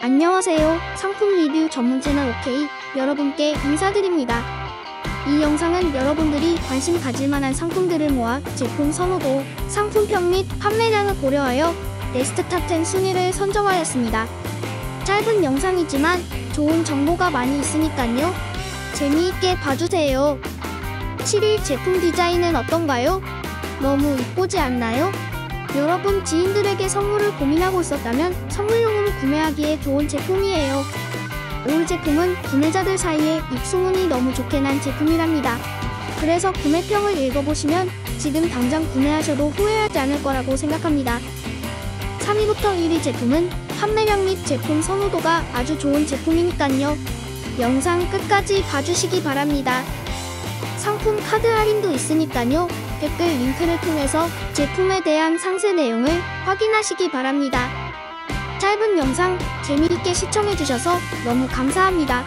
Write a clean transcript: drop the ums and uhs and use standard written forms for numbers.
안녕하세요. 상품 리뷰 전문 채널 OK 여러분께 인사드립니다. 이 영상은 여러분들이 관심 가질 만한 상품들을 모아 제품 선호도, 상품평 및 판매량을 고려하여 베스트 탑10 순위를 선정하였습니다. 짧은 영상이지만 좋은 정보가 많이 있으니까요. 재미있게 봐주세요. 7위 제품 디자인은 어떤가요? 너무 이쁘지 않나요? 여러분 지인들에게 선물을 고민하고 있었다면 선물용으로 구매하기에 좋은 제품이에요. 올 제품은 구매자들 사이에 입소문이 너무 좋게 난 제품이랍니다. 그래서 구매평을 읽어보시면 지금 당장 구매하셔도 후회하지 않을 거라고 생각합니다. 3위부터 1위 제품은 판매량 및 제품 선호도가 아주 좋은 제품이니깐요. 영상 끝까지 봐주시기 바랍니다. 상품 카드 할인도 있으니까요. 댓글 링크를 통해서 제품에 대한 상세 내용을 확인하시기 바랍니다. 짧은 영상 재미있게 시청해주셔서 너무 감사합니다.